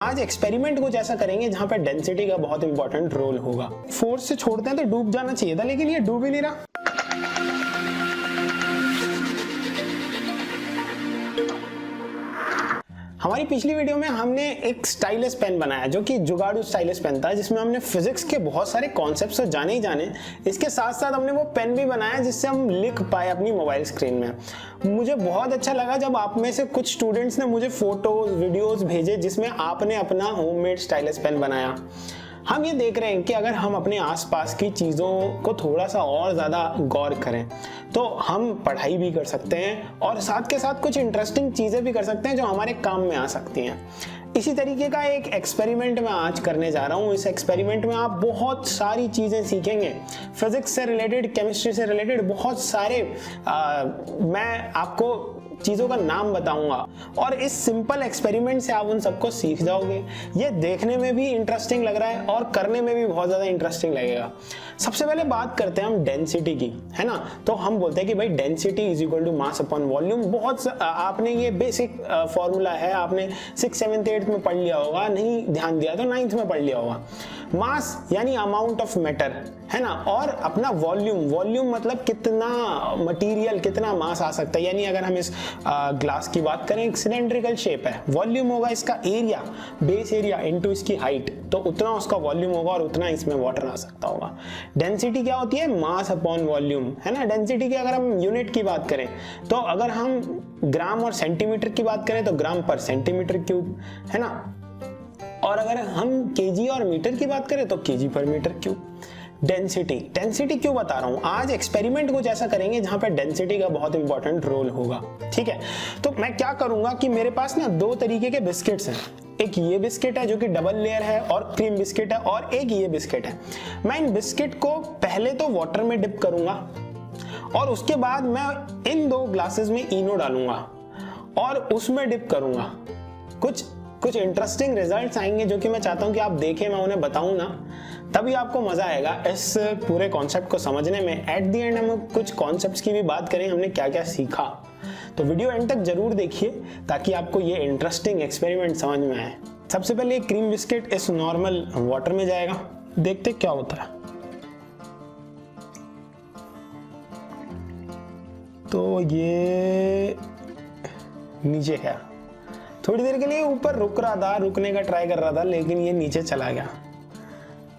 आज एक्सपेरिमेंट कुछ ऐसा करेंगे जहां पे डेंसिटी का बहुत इंपॉर्टेंट रोल होगा। फोर्स से छोड़ते हैं तो डूब जाना चाहिए था, लेकिन ये डूब ही नहीं रहा। हमारी पिछली वीडियो में हमने एक स्टाइलस पेन बनाया जो कि जुगाड़ू स्टाइलस पेन था, जिसमें हमने फिजिक्स के बहुत सारे कॉन्सेप्ट्स तो जाने ही जाने, इसके साथ साथ हमने वो पेन भी बनाया जिससे हम लिख पाए अपनी मोबाइल स्क्रीन में। मुझे बहुत अच्छा लगा जब आप में से कुछ स्टूडेंट्स ने मुझे फोटोज वीडियोस भेजे जिसमें आपने अपना होममेड स्टाइलस पेन बनाया। हम ये देख रहे हैं कि अगर हम अपने आसपास की चीज़ों को थोड़ा सा और ज़्यादा गौर करें तो हम पढ़ाई भी कर सकते हैं और साथ के साथ कुछ इंटरेस्टिंग चीज़ें भी कर सकते हैं जो हमारे काम में आ सकती हैं। इसी तरीके का एक एक्सपेरिमेंट मैं आज करने जा रहा हूँ। इस एक्सपेरिमेंट में आप बहुत सारी चीज़ें सीखेंगे, फिजिक्स से रिलेटेड, केमिस्ट्री से रिलेटेड बहुत सारे मैं आपको चीज़ों का नाम बताऊंगा और इस सिंपल एक्सपेरिमेंट से आप उन सबको सीख जाओगे। ये देखने में भी इंटरेस्टिंग लग रहा है और करने में भी बहुत ज़्यादा इंटरेस्टिंग लगेगा। सबसे पहले बात करते हैं हम डेंसिटी की, है ना। तो हम बोलते हैं कि भाई density is equal to mass upon volume. बहुत आपने ये बेसिक फॉर्मूला है, आपने 6th 7th 8th में पढ़ लिया होगा, नहीं ध्यान दिया तो 9th में पढ़ लिया होगा। मास यानी अमाउंट ऑफ मैटर, है ना, और अपना वॉल्यूम मतलब कितना मटेरियल, कितना मास आ सकता है। यानी अगर हम इस ग्लास की बात करें, एक सिलेंड्रिकल शेप है, वॉल्यूम होगा इसका एरिया, बेस एरिया इनटू इसकी हाइट, तो उतना उसका वॉल्यूम होगा और उतना इसमें वाटर आ सकता होगा। डेंसिटी क्या होती है? मास अपॉन वॉल्यूम, है ना। डेंसिटी की अगर हम यूनिट की बात करें तो अगर हम ग्राम और सेंटीमीटर की बात करें तो ग्राम पर सेंटीमीटर क्यूब, है ना। और अगर हम केजी और मीटर की बात करें तो केजी पर मीटर क्यूब। डेंसिटी क्यों बता रहा हूं? आज एक्सपेरिमेंट कुछ ऐसा करेंगे जहां पे डेंसिटी का बहुत इंपॉर्टेंट रोल होगा, ठीक है। तो मैं क्या करूंगा कि मेरे पास ना दो तरीके के बिस्किट्स हैं। एक ये बिस्किट है जो कि डबल लेयर है और क्रीम बिस्किट है, और एक ये बिस्किट है। मैं इन बिस्किट को पहले तो वाटर में डिप करूंगा और उसके बाद मैं इन दो ग्लासेस में इनो डालूंगा और उसमें डिप करूंगा। कुछ इंटरेस्टिंग रिजल्ट्स आएंगे जो कि मैं चाहता हूं कि आप देखें, मैं उन्हें बताऊं ना, तभी आपको मजा आएगा इस पूरे कॉन्सेप्ट को समझने में। एट द एंड हम कुछ कॉन्सेप्ट्स की भी बात करें, हमने क्या क्या सीखा। तो वीडियो एंड तक जरूर देखिए ताकि आपको ये इंटरेस्टिंग एक्सपेरिमेंट समझ में आए। सबसे पहले ये क्रीम बिस्किट इस नॉर्मल वाटर में जाएगा, देखते क्या होता है। तो ये नीचे है, थोड़ी देर के लिए ऊपर रुक रहा था, रुकने का ट्राई कर रहा था, लेकिन ये नीचे चला गया।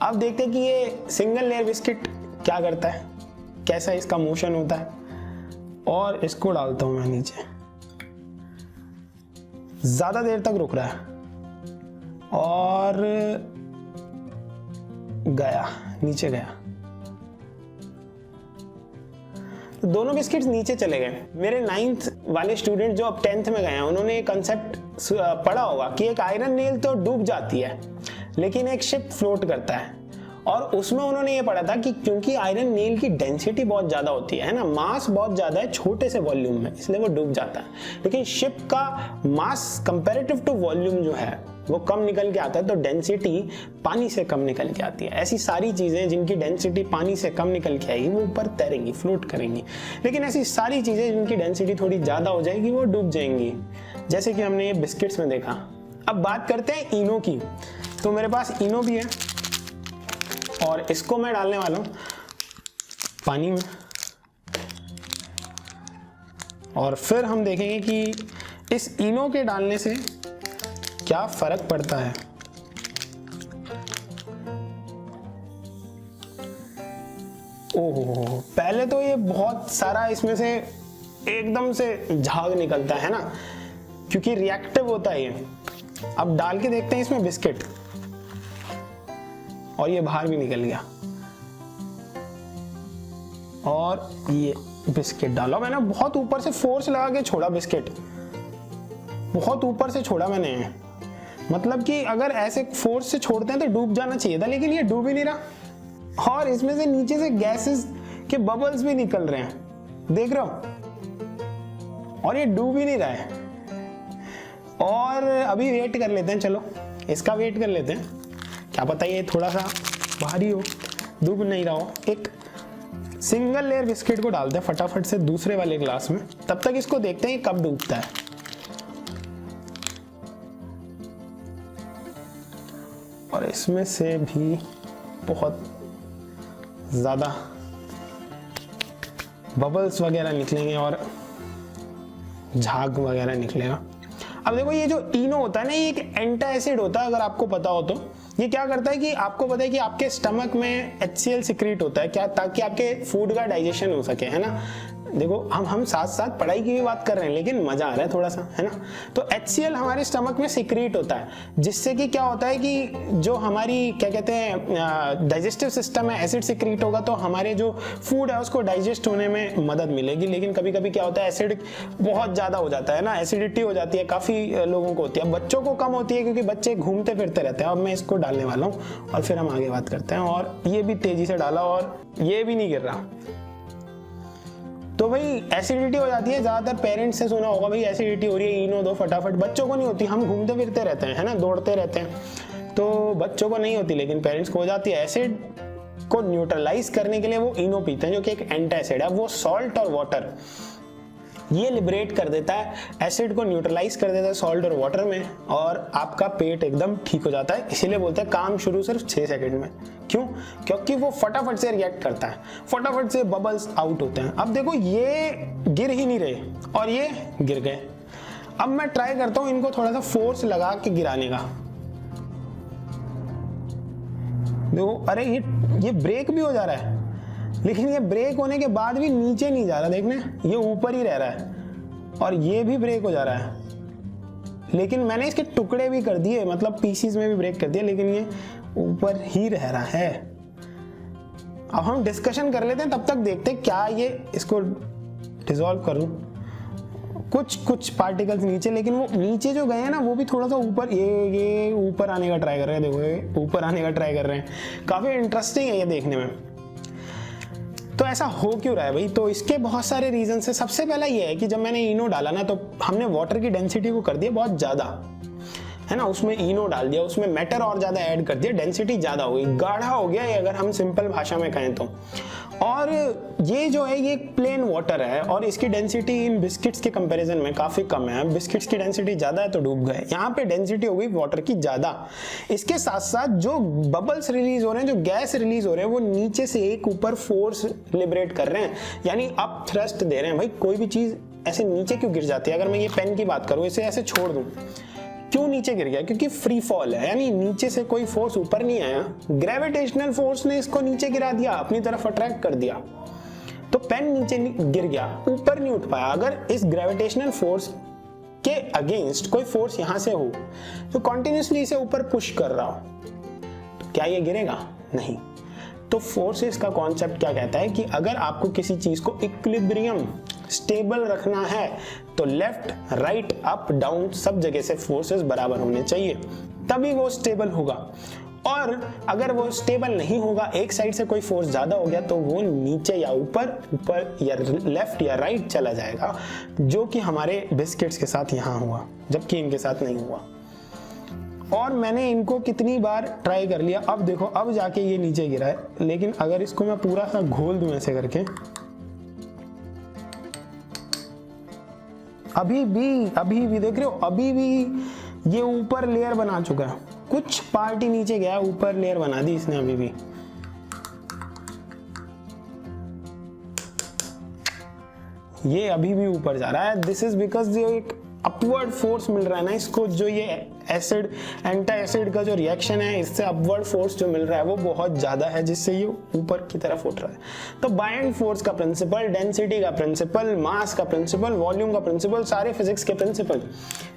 अब देखते हैं कि ये सिंगल लेयर बिस्किट क्या करता है, कैसा इसका मोशन होता है। और इसको डालता हूं मैं नीचे, ज्यादा देर तक रुक रहा है और गया, नीचे गया। दोनों बिस्किट्स नीचे चले गए। मेरे 9th वाले स्टूडेंट जो अब 10th में गए हैं, उन्होंने एक कंसेप्ट पढ़ा होगा कि एक आयरन नेल तो डूब जाती है लेकिन एक शिप फ्लोट करता है। और उसमें उन्होंने ये पढ़ा था कि क्योंकि आयरन नेल की डेंसिटी बहुत ज्यादा होती है ना, मास बहुत ज्यादा है छोटे से वॉल्यूम में, इसलिए वो डूब जाता है। लेकिन शिप का मास कंपैरेटिव टू वॉल्यूम जो है वो कम निकल के आता है, तो डेंसिटी पानी से कम निकल के आती है। ऐसी सारी चीजें जिनकी डेंसिटी पानी से कम निकल के आएगी वो ऊपर तैरेंगी, फ्लोट करेंगी। लेकिन ऐसी सारी चीजें जिनकी डेंसिटी थोड़ी ज्यादा हो जाएगी वो डूब जाएंगी, जैसे कि हमने ये बिस्किट्स में देखा। अब बात करते हैं इनो की। तो मेरे पास इनो भी है और इसको मैं डालने वाला हूं पानी में, और फिर हम देखेंगे कि इस इनो के डालने से क्या फर्क पड़ता है। ओहो, पहले तो ये बहुत सारा इसमें से एकदम से झाग निकलता है ना, क्योंकि रिएक्टिव होता है ये। अब डाल के देखते हैं इसमें बिस्किट, और ये बाहर भी निकल गया। और ये बिस्किट डाला मैंने, बहुत ऊपर से फोर्स लगा के छोड़ा बिस्किट, बहुत ऊपर से छोड़ा मैंने। मतलब कि अगर ऐसे फोर्स से छोड़ते हैं तो डूब जाना चाहिए था, लेकिन ये डूब ही नहीं रहा। और इसमें से नीचे से गैसेस के बबल्स भी निकल रहे हैं, देख रहे हो, और ये डूब ही नहीं रहा है। और अभी वेट कर लेते हैं, चलो इसका वेट कर लेते हैं, क्या पता ये थोड़ा सा भारी हो, डूब नहीं रहा हो। एक सिंगल लेयर बिस्किट को डालते हैं फटाफट से दूसरे वाले ग्लास में, तब तक इसको देखते हैं कब डूबता है। और इसमें से भी बहुत ज़्यादा बबल्स वगैरह निकलेंगे और झाग वगैरह निकलेगा। अब देखो ये जो इनो होता है ना, ये एक एंटासिड होता है, अगर आपको पता हो तो। ये क्या करता है कि आपको पता है कि आपके स्टमक में HCl सिक्रीट होता है क्या, ताकि आपके फूड का डाइजेशन हो सके, है ना। देखो हम साथ साथ पढ़ाई की भी बात कर रहे हैं, लेकिन मजा आ रहा है थोड़ा सा, है ना। तो HCl हमारे स्टमक में सिक्रीट होता है, जिससे कि क्या होता है कि जो हमारी क्या कहते हैं डाइजेस्टिव सिस्टम है, एसिड सिक्रीट होगा तो हमारे जो फूड है उसको डाइजेस्ट होने में मदद मिलेगी। लेकिन कभी कभी क्या होता है, एसिड बहुत ज़्यादा हो जाता है ना, एसिडिटी हो जाती है, काफ़ी लोगों को होती है। बच्चों को कम होती है क्योंकि बच्चे घूमते फिरते रहते हैं। अब मैं इसको डालने वाला हूँ और फिर हम आगे बात करते हैं। और ये भी तेज़ी से डाला और ये भी नहीं गिर रहा। तो भाई एसिडिटी हो जाती है, ज्यादातर पेरेंट्स से सुना होगा भाई एसिडिटी हो रही है, इनो दो फटाफट। बच्चों को नहीं होती, हम घूमते फिरते रहते हैं, है ना, दौड़ते रहते हैं, तो बच्चों को नहीं होती, लेकिन पेरेंट्स को हो जाती है। एसिड को न्यूट्रलाइज करने के लिए वो इनो पीते हैं, जो कि एक एंटासिड है। वो सॉल्ट और वाटर ये लिबरेट कर देता है, एसिड को न्यूट्रलाइज कर देता है सॉल्ट और वाटर में, और आपका पेट एकदम ठीक हो जाता है। इसीलिए बोलते हैं काम शुरू सिर्फ 6 सेकंड में। क्यों? क्योंकि वो फटाफट से रिएक्ट करता है, फटाफट से बबल्स आउट होते हैं। अब देखो ये गिर ही नहीं रहे और ये गिर गए। अब मैं ट्राई करता हूं इनको थोड़ा सा फोर्स लगा के गिराने का। देखो, अरे ये ब्रेक भी हो जा रहा है, लेकिन ये ब्रेक होने के बाद भी नीचे नहीं जा रहा, देखने ये ऊपर ही रह रहा है। और ये भी ब्रेक हो जा रहा है, लेकिन मैंने इसके टुकड़े भी कर दिए, मतलब पीसीज में भी ब्रेक कर दिया, लेकिन ये ऊपर ही रह रहा है। अब हम डिस्कशन कर लेते हैं, तब तक देखते हैं क्या ये इसको डिसॉल्व करूं। कुछ पार्टिकल्स नीचे, लेकिन वो नीचे जो गए हैं ना वो भी थोड़ा सा ऊपर, ये ऊपर आने का ट्राई कर रहे हैं। देखो ये ऊपर आने का ट्राई कर रहे हैं। काफी इंटरेस्टिंग है ये देखने में। तो ऐसा हो क्यों रहा है भाई? तो इसके बहुत सारे रीजन है। सबसे पहला ये है कि जब मैंने इनो डाला ना, तो हमने वाटर की डेंसिटी को कर दिया बहुत ज्यादा, है ना। उसमें इनो डाल दिया, उसमें मैटर और ज्यादा ऐड कर दिया, डेंसिटी ज्यादा हो गई, गाढ़ा हो गया ये, अगर हम सिंपल भाषा में कहें तो। और ये जो है ये प्लेन वाटर है और इसकी डेंसिटी इन बिस्किट्स के कंपैरिजन में काफी कम है। बिस्किट्स की डेंसिटी ज्यादा है तो डूब गए, यहाँ पे डेंसिटी हो गई वाटर की ज्यादा। इसके साथ साथ जो बबल्स रिलीज हो रहे हैं, जो गैस रिलीज हो रहे हैं, वो नीचे से एक ऊपर फोर्स लिबरेट कर रहे हैं, यानी अप थ्रस्ट दे रहे हैं। भाई कोई भी चीज ऐसे नीचे क्यों गिर जाती है? अगर मैं ये पेन की बात करूं, इसे ऐसे छोड़ दूं, क्यों नीचे गिर गया? क्योंकि फ्री फॉल है, यानी नीचे से कोई फोर्स ऊपर नहीं आया, ग्रेविटेशनल फोर्स ने इसको नीचे गिरा दिया, अपनी तरफ अट्रैक्ट कर दिया, तो पेन नीचे गिर गया, ऊपर नहीं उठ पाया। अगर इस ग्रेविटेशनल फोर्स के अगेंस्ट कोई फोर्स यहां से हो, तो कॉन्टिन्यूसली इसे ऊपर पुश कर रहा हो, तो क्या ये गिरेगा? नहीं। तो फोर्सेस का कॉन्सेप्ट क्या कहता है कि अगर आपको किसी चीज को इक्विलिब्रियम स्टेबल रखना है, तो लेफ्ट, राइट, अप, डाउन सब जगह से फोर्सेस बराबर होने चाहिए, तभी वो स्टेबल होगा। और अगर वो स्टेबल नहीं होगा, एक साइड से कोई फोर्स ज्यादा हो गया, तो वो नीचे या ऊपर या लेफ्ट या राइट चला जाएगा, जो कि हमारे बिस्किट्स के साथ यहाँ हुआ, जबकि इनके साथ नहीं हुआ। और मैंने इनको कितनी बार ट्राई कर लिया। अब देखो, अब जाके ये नीचे गिरा है, लेकिन अगर इसको मैं पूरा सा घोल दूं ऐसे करके, अभी भी देख रहे हो, अभी भी ये ऊपर लेयर बना चुका है। कुछ पार्ट ही नीचे गया, ऊपर लेयर बना दी इसने अभी भी। ये अभी भी ऊपर जा रहा है। दिस इज बिकॉज ये एक अपवर्ड फोर्स मिल रहा है ना इसको, जो ये एसिड एंटी एसिड का जो रिएक्शन है, इससे अपवर्ड फोर्स जो मिल रहा है वो बहुत ज्यादा है, जिससे ये ऊपर की तरफ उठ रहा है। तो बायंड फोर्स का प्रिंसिपल, डेंसिटी का प्रिंसिपल, मास का प्रिंसिपल, वॉल्यूम का प्रिंसिपल, सारे फिजिक्स के प्रिंसिपल,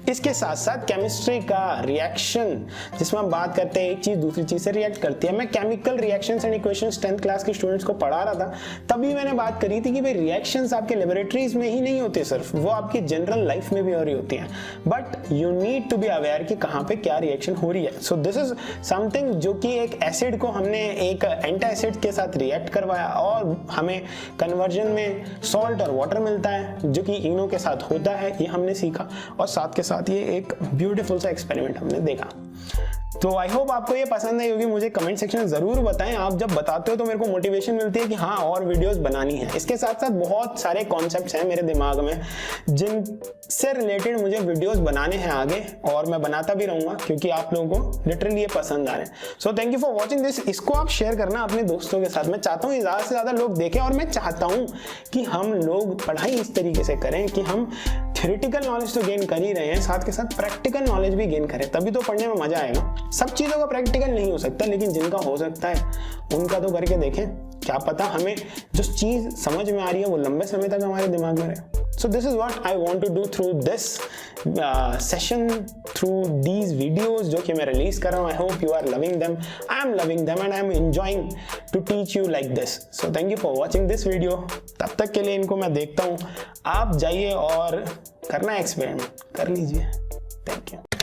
इसके साथ साथ केमिस्ट्री का रिएक्शन, जिसमें हम बात करते हैं एक चीज दूसरी चीज से रिएक्ट करती है। मैं chemical reactions and equations 10th class के स्टूडेंट्स को पढ़ा रहा था, तभी मैंने बात करी थी कि भाई रिएक्शंस आपके लेबोरेटरीज में ही नहीं होते सिर्फ, वो आपकी जनरल लाइफ में भी हो रही होती हैं, but you need to be aware कि कहां पे क्या रिएक्शन हो रही है। सो दिस इज समथिंग जो कि एक एसिड को हमने एक एंटी एसिड के साथ रिएक्ट करवाया और हमें कन्वर्जन में सॉल्ट और वाटर मिलता है, जो कि इनो के साथ होता है, ये हमने सीखा। और साथ के साथ ये एक ब्यूटीफुल सा एक्सपेरिमेंट हमने देखा। तो आई होप आपको ये पसंद है, क्योंकि मुझे कमेंट सेक्शन में ज़रूर बताएं। आप जब बताते हो तो मेरे को मोटिवेशन मिलती है कि हाँ और वीडियोस बनानी है। इसके साथ साथ बहुत सारे कॉन्सेप्ट्स हैं मेरे दिमाग में जिनसे रिलेटेड मुझे वीडियोस बनाने हैं आगे, और मैं बनाता भी रहूँगा क्योंकि आप लोगों को लिटरली ये पसंद आ रहे हैं। So thank you for watching this. इसको आप शेयर करना अपने दोस्तों के साथ। मैं चाहता हूँ ज़्यादा से ज़्यादा लोग देखें, और मैं चाहता हूँ कि हम लोग पढ़ाई इस तरीके से करें कि हम थ्योरेटिकल नॉलेज तो गेन कर ही रहे हैं, साथ के साथ प्रैक्टिकल नॉलेज भी गेन करें, तभी तो पढ़ने में मजा आएगा। सब चीज़ों का प्रैक्टिकल नहीं हो सकता, लेकिन जिनका हो सकता है उनका तो करके देखें। क्या पता हमें जो चीज़ समझ में आ रही है वो लंबे समय तक हमारे दिमाग में रहे। So this is what I want to do through this session, through these videos जो कि मैं रिलीज कर रहा हूँ। I hope you are loving them. I am loving them and I am enjoying to teach you like this. So thank you for watching this video. तब तक के लिए इनको मैं देखता हूँ। आप जाइए और करना एक्सपेरिमेंट कर लीजिए। Thank you.